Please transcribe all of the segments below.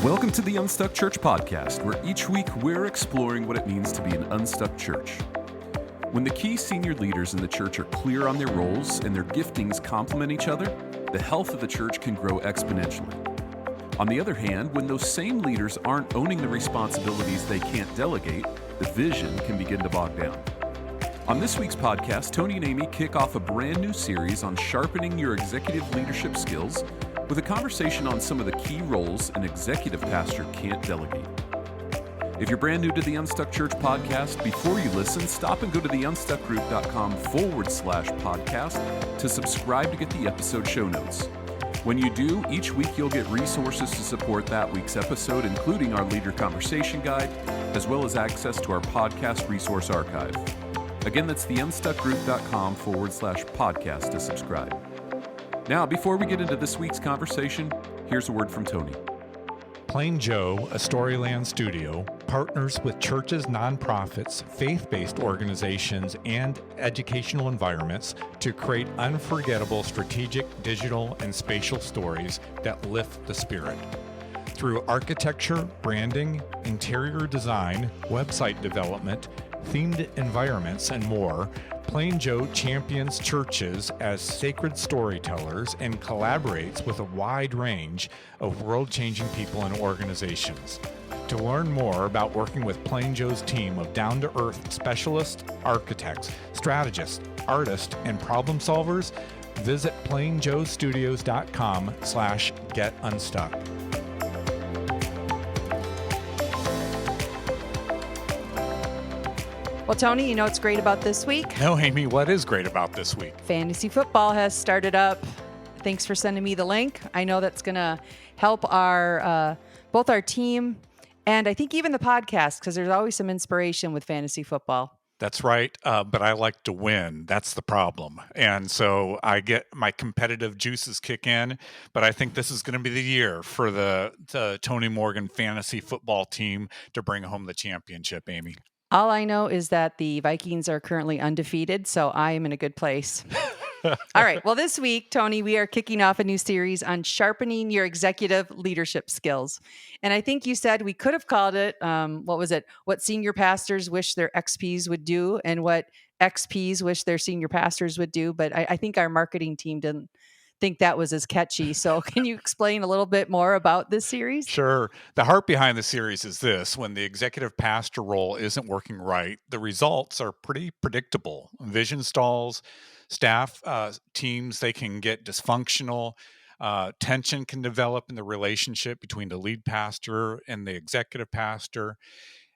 Welcome to the Unstuck Church podcast, where each week we're exploring what it means to be an unstuck church. When the key senior leaders in the church are clear on their roles and their giftings complement each other, the health of the church can grow exponentially. On the other hand, when those same leaders aren't owning the responsibilities they can't delegate, the vision can begin to bog down. On this week's podcast, Tony and Amy kick off a brand new series on sharpening your executive leadership skills with a conversation on some of the key roles an executive pastor can't delegate. If you're brand new to the Unstuck Church podcast, before you listen, stop and go to theunstuckgroup.com/podcast to subscribe to get the episode show notes. When you do, each week you'll get resources to support that week's episode, including our leader conversation guide, as well as access to our podcast resource archive. Again, that's theunstuckgroup.com/podcast to subscribe. Now, before we get into this week's conversation, here's a word from Tony. PlainJoe, a Storyland Studio, partners with churches, nonprofits, faith-based organizations, and educational environments to create unforgettable strategic, digital, and spatial stories that lift the spirit. Through architecture, branding, interior design, website development, themed environments, and more, PlainJoe champions churches as sacred storytellers and collaborates with a wide range of world-changing people and organizations. To learn more about working with PlainJoe's team of down-to-earth specialists, architects, strategists, artists, and problem solvers, visit plainjoestudios.com/getunstuck. Well, Tony, you know what's great about this week? No, Amy, what is great about this week? Fantasy football has started up. Thanks for sending me the link. I know that's going to help our both our team and I think even the podcast, because there's always some inspiration with fantasy football. That's right, but I like to win. That's the problem. And so I get my competitive juices kick in, but I think this is going to be the year for the Tony Morgan fantasy football team to bring home the championship, Amy. All I know is that the Vikings are currently undefeated, so I am in a good place. All right. Well, this week, Tony, we are kicking off a new series on sharpening your executive leadership skills. And I think you said we could have called it, what was it? What senior pastors wish their XPs would do and what XPs wish their senior pastors would do. But I think our marketing team didn't think that was as catchy. So can you explain a little bit more about this series? Sure. The heart behind the series is this: when the executive pastor role isn't working right, the results are pretty predictable. Vision stalls, staff teams, they can get dysfunctional. Tension can develop in the relationship between the lead pastor and the executive pastor.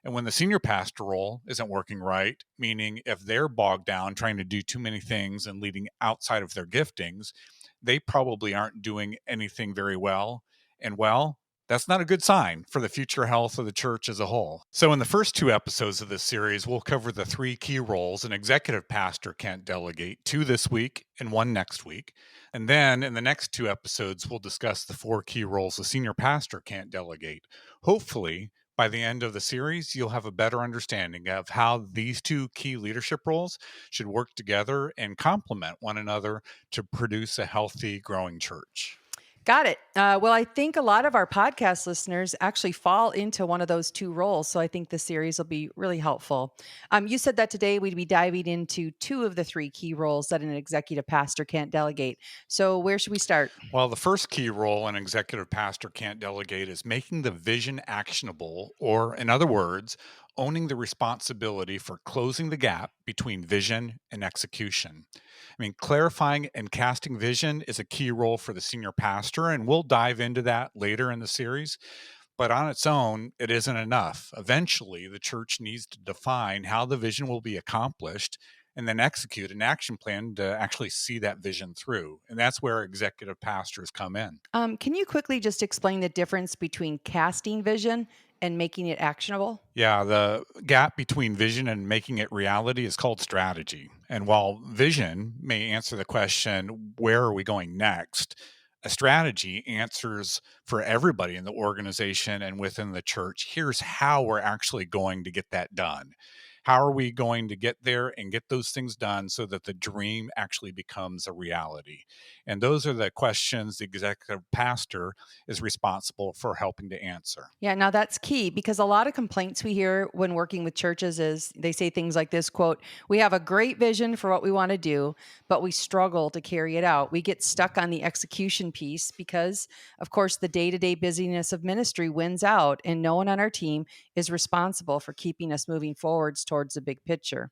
And when the senior pastor role isn't working right, meaning if they're bogged down trying to do too many things and leading outside of their giftings, they probably aren't doing anything very well. And well, that's not a good sign for the future health of the church as a whole. So in the first two episodes of this series, we'll cover the three key roles an executive pastor can't delegate, 2 this week and 1 next week. And then in the next 2 episodes, we'll discuss the 4 key roles a senior pastor can't delegate. Hopefully, by the end of the series, you'll have a better understanding of how these 2 key leadership roles should work together and complement one another to produce a healthy, growing church. Got it. Well, I think a lot of our podcast listeners actually fall into one of those 2 roles. So I think the series will be really helpful. You said that today we'd be diving into 2 of the 3 key roles that an executive pastor can't delegate. So where should we start? Well, the first key role an executive pastor can't delegate is making the vision actionable, or in other words, owning the responsibility for closing the gap between vision and execution. I mean, clarifying and casting vision is a key role for the senior pastor, and we'll dive into that later in the series. But on its own, it isn't enough. Eventually, the church needs to define how the vision will be accomplished and then execute an action plan to actually see that vision through. And that's where executive pastors come in. Can you quickly just explain the difference between casting vision and making it actionable? Yeah, the gap between vision and making it reality is called strategy. And while vision may answer the question, where are we going next? A strategy answers for everybody in the organization and within the church. Here's how we're actually going to get that done. How are we going to get there and get those things done so that the dream actually becomes a reality? And those are the questions the executive pastor is responsible for helping to answer. Yeah, now that's key because a lot of complaints we hear when working with churches is they say things like this quote, "We have a great vision for what we want to do, but we struggle to carry it out. We get stuck on the execution piece because, of course, the day-to-day busyness of ministry wins out and no one on our team is responsible for keeping us moving forwards towards the big picture."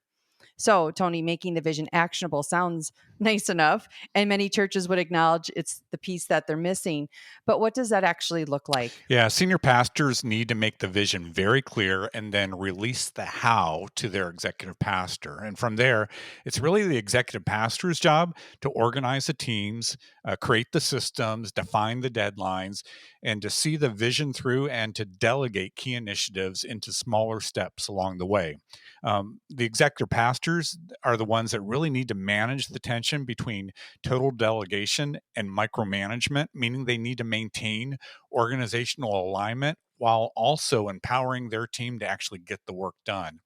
So, Tony, making the vision actionable sounds nice enough, and many churches would acknowledge it's the piece that they're missing. But what does that actually look like? Yeah, senior pastors need to make the vision very clear and then release the how to their executive pastor. And from there, it's really the executive pastor's job to organize the teams, create the systems, define the deadlines, and to see the vision through and to delegate key initiatives into smaller steps along the way. The executive pastors are the ones that really need to manage the tension between total delegation and micromanagement, meaning they need to maintain organizational alignment while also empowering their team to actually get the work done.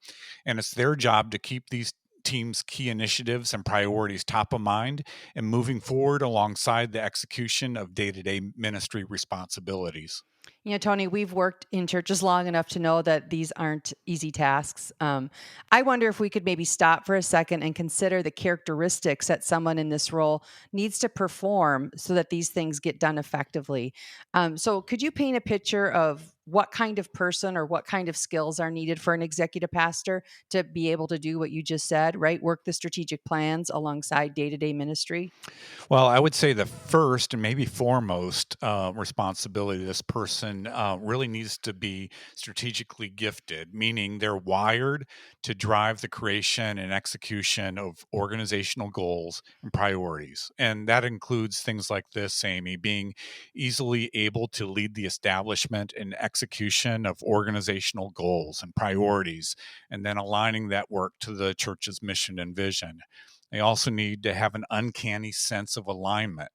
And it's their job to keep these teams' key initiatives and priorities top of mind and moving forward alongside the execution of day to day ministry responsibilities. You know, Tony, we've worked in churches long enough to know that these aren't easy tasks. I wonder if we could maybe stop for a second and consider the characteristics that someone in this role needs to perform so that these things get done effectively. So, could you paint a picture of what kind of person or what kind of skills are needed for an executive pastor to be able to do what you just said, right? Work the strategic plans alongside day to day ministry? Well, I would say the first and maybe foremost responsibility of this person really needs to be strategically gifted, meaning they're wired to drive the creation and execution of organizational goals and priorities. And that includes things like this, Amy, being easily able to lead the establishment and execution of organizational goals and priorities, and then aligning that work to the church's mission and vision. They also need to have an uncanny sense of alignment.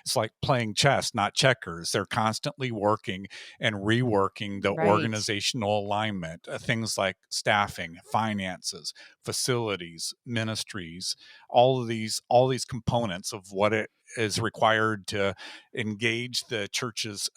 It's like playing chess, not checkers. They're constantly working and reworking the Right. organizational alignment, things like staffing, finances, facilities, ministries, all these components of what it is required to engage the church's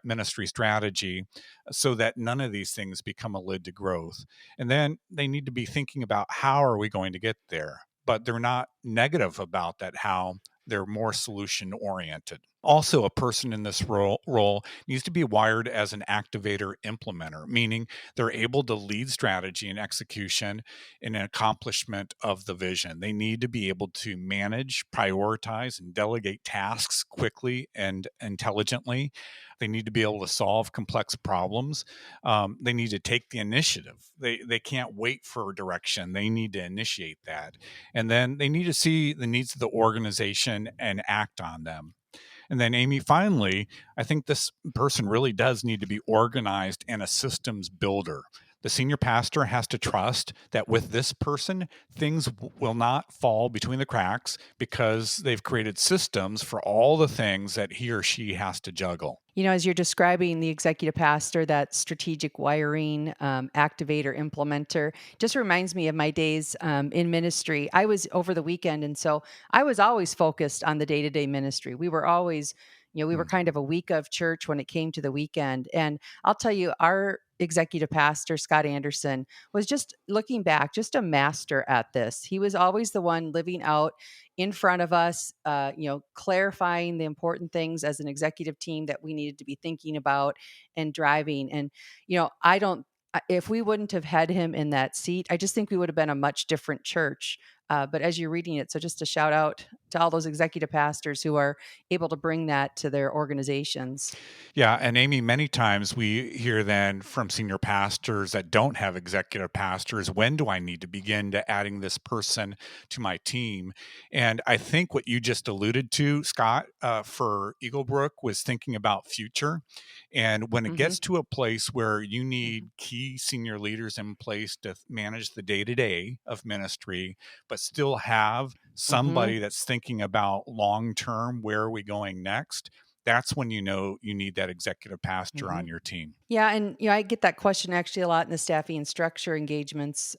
ministry strategy so that none of these things become a lid to growth. And then they need to be thinking about how are we going to get there, but they're not negative about that how. They're more solution oriented. Also, a person in this role needs to be wired as an activator implementer, meaning they're able to lead strategy and execution in an accomplishment of the vision. They need to be able to manage, prioritize, and delegate tasks quickly and intelligently. They need to be able to solve complex problems. They need to take the initiative. They can't wait for direction. They need to initiate that. And then they need to see the needs of the organization and act on them. And then, Amy, finally, I think this person really does need to be organized and a systems builder. The senior pastor has to trust that with this person, things will not fall between the cracks because they've created systems for all the things that he or she has to juggle. You know, as you're describing the executive pastor, that strategic wiring, activator, implementer, just reminds me of my days in ministry. I was over the weekend, and so I was always focused on the day to day ministry. We were always, we were Mm. kind of a week of church when it came to the weekend. And I'll tell you, our executive pastor, Scott Anderson, was just looking back, just a master at this. He was always the one living out in front of us, clarifying the important things as an executive team that we needed to be thinking about and driving. And, I don't, if we wouldn't have had him in that seat, I just think we would have been a much different church. But as you're reading it, so just a shout out to all those executive pastors who are able to bring that to their organizations. Yeah, and Amy, many times we hear then from senior pastors that don't have executive pastors, when do I need to begin to adding this person to my team? And I think what you just alluded to, Scott, for Eaglebrook was thinking about future. And when it Hmm. gets to a place where you Hmm. need key senior leaders in place to manage the day to day of ministry, but still have Hmm. somebody that's thinking about long term, where are we going next? that's when you know you need that executive pastor Mhm. on your team. Yeah, and I get that question actually a lot in the staffing and structure engagements,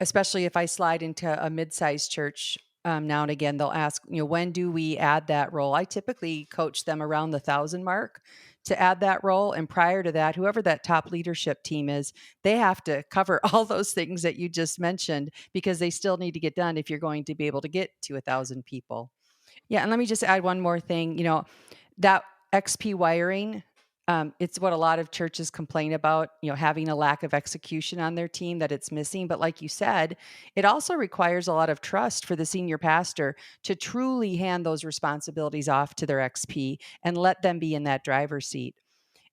especially if I slide into a mid-sized church. Now and again, they'll ask, when do we add that role? I typically coach them around the 1,000 mark to add that role, and prior to that, whoever that top leadership team is, they have to cover all those things that you just mentioned because they still need to get done if you're going to be able to get to 1,000 people. Yeah, and let me just add one more thing. That XP wiring, it's what a lot of churches complain about, having a lack of execution on their team that it's missing. But like you said, it also requires a lot of trust for the senior pastor to truly hand those responsibilities off to their XP and let them be in that driver's seat.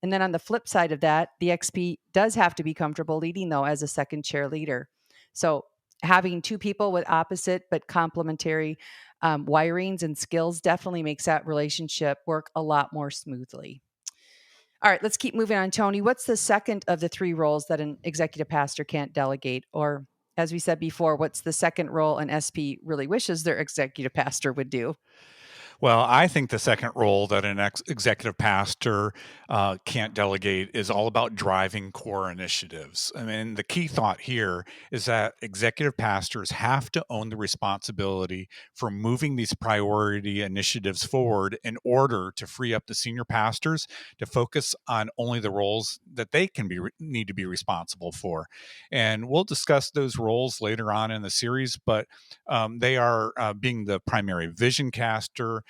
And then on the flip side of that, the XP does have to be comfortable leading, though, as a second chair leader. So having two people with opposite but complementary wirings and skills definitely makes that relationship work a lot more smoothly. All right, let's keep moving on. Tony, what's the second of the three roles that an executive pastor can't delegate? Or, as we said before, what's the second role an SP really wishes their executive pastor would do? Well, I think the second role that an executive pastor can't delegate is all about driving core initiatives. I mean, the key thought here is that executive pastors have to own the responsibility for moving these priority initiatives forward in order to free up the senior pastors to focus on only the roles that they can need to be responsible for. And we'll discuss those roles later on in the series, but they are being the primary vision caster,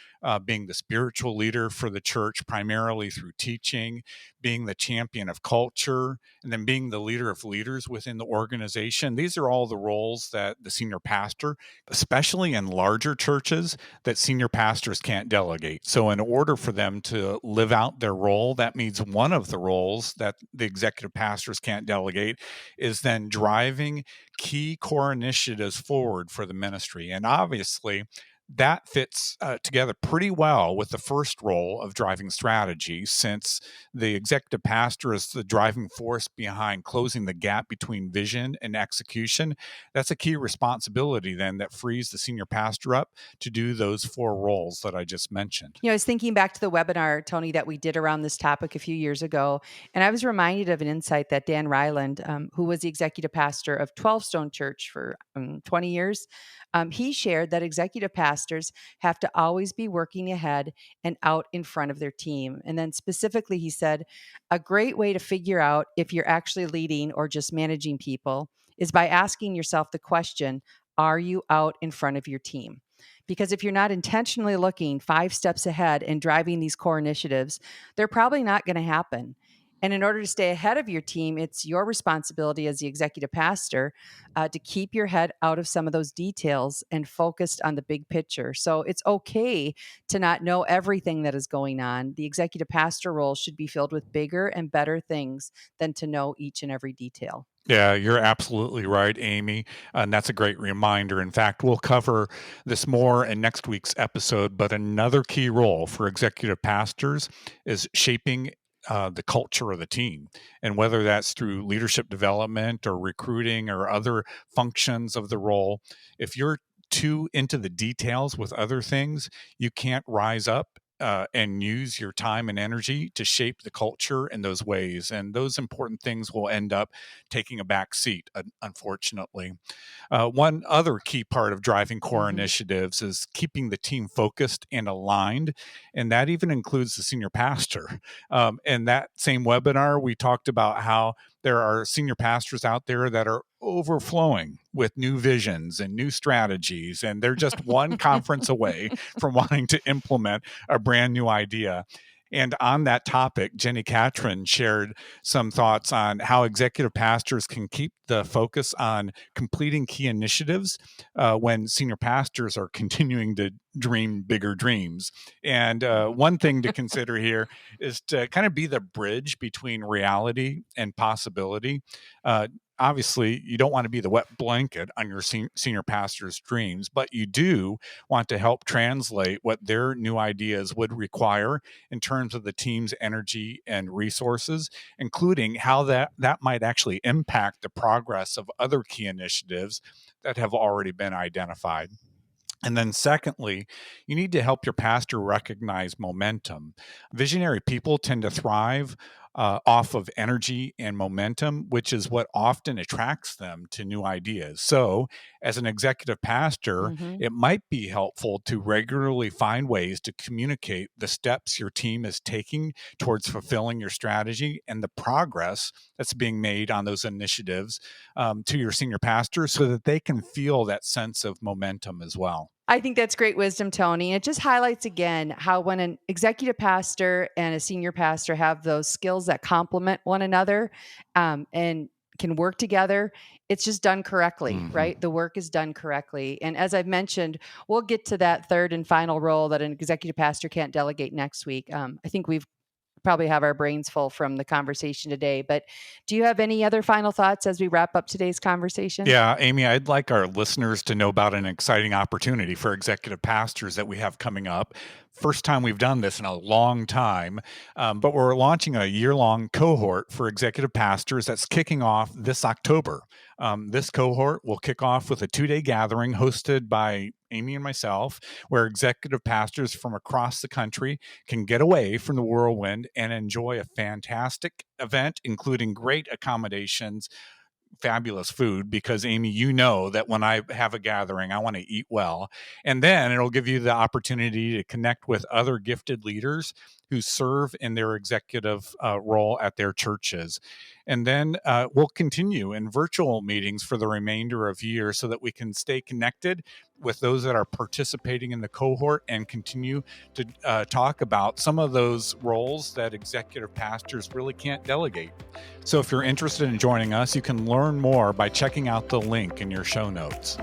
being the spiritual leader for the church, primarily through teaching, being the champion of culture, and then being the leader of leaders within the organization. These are all the roles that the senior pastor, especially in larger churches, that senior pastors can't delegate. So, in order for them to live out their role, that means one of the roles that the executive pastors can't delegate is then driving key core initiatives forward for the ministry. And obviously, that fits together pretty well with the first role of driving strategy, since the executive pastor is the driving force behind closing the gap between vision and execution. That's a key responsibility then that frees the senior pastor up to do those four roles that I just mentioned. I was thinking back to the webinar, Tony, that we did around this topic a few years ago, and I was reminded of an insight that Dan Ryland, who was the executive pastor of 12 Stone Church for 20 years, he shared that executive pastors have to always be working ahead and out in front of their team. And then specifically, he said, a great way to figure out if you're actually leading or just managing people is by asking yourself the question, are you out in front of your team? Because if you're not intentionally looking 5 steps ahead and driving these core initiatives, they're probably not going to happen. And in order to stay ahead of your team, it's your responsibility as the executive pastor to keep your head out of some of those details and focused on the big picture. So it's okay to not know everything that is going on. The executive pastor role should be filled with bigger and better things than to know each and every detail. Yeah, you're absolutely right, Amy. And that's a great reminder. In fact, we'll cover this more in next week's episode. But another key role for executive pastors is shaping the culture of the team. And whether that's through leadership development or recruiting or other functions of the role, if you're too into the details with other things, you can't rise up and use your time and energy to shape the culture in those ways. And those important things will end up taking a back seat, unfortunately. One other key part of driving core Mhm. initiatives is keeping the team focused and aligned, and that even includes the senior pastor. In that same webinar, we talked about how there are senior pastors out there that are overflowing with new visions and new strategies, and they're just one conference away from wanting to implement a brand new idea. And on that topic, Jenny Catron shared some thoughts on how executive pastors can keep the focus on completing key initiatives when senior pastors are continuing to dream bigger dreams. And one thing to consider here is to kind of be the bridge between reality and possibility. Obviously, you don't want to be the wet blanket on your senior pastor's dreams, but you do want to help translate what their new ideas would require in terms of the team's energy and resources, including how that might actually impact the progress of other key initiatives that have already been identified. And then secondly, you need to help your pastor recognize momentum. Visionary people tend to thrive off of energy and momentum, which is what often attracts them to new ideas. So, as an executive pastor, Mm-hmm. it might be helpful to regularly find ways to communicate the steps your team is taking towards fulfilling your strategy and the progress that's being made on those initiatives to your senior pastor so that they can feel that sense of momentum as well. I think that's great wisdom, Tony. It just highlights again how when an executive pastor and a senior pastor have those skills that complement one another and can work together, it's just done correctly, Mhm. right? The work is done correctly. And as I've mentioned, we'll get to that third and final role that an executive pastor can't delegate next week. I think we've probably have our brains full from the conversation today. But do you have any other final thoughts as we wrap up today's conversation? Yeah, Amy, I'd like our listeners to know about an exciting opportunity for executive pastors that we have coming up. First time we've done this in a long time, but we're launching a year-long cohort for executive pastors that's kicking off this October. This cohort will kick off with a 2-day gathering hosted by Amy and myself, where executive pastors from across the country can get away from the whirlwind and enjoy a fantastic event, including great accommodations, fabulous food, because Amy, you know that when I have a gathering, I want to eat well. And then it'll give you the opportunity to connect with other gifted leaders who serve in their executive role at their churches. And then we'll continue in virtual meetings for the remainder of the year so that we can stay connected with those that are participating in the cohort and continue to talk about some of those roles that executive pastors really can't delegate. So if you're interested in joining us, you can learn more by checking out the link in your show notes.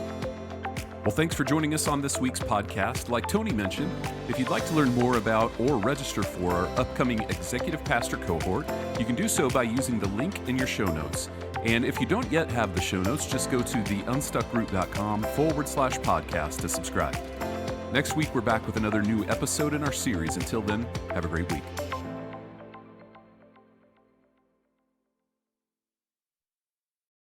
Well, thanks for joining us on this week's podcast. Like Tony mentioned, if you'd like to learn more about or register for our upcoming Executive Pastor Cohort, you can do so by using the link in your show notes. And if you don't yet have the show notes, just go to theunstuckgroup.com/podcast to subscribe. Next week, we're back with another new episode in our series. Until then, have a great week.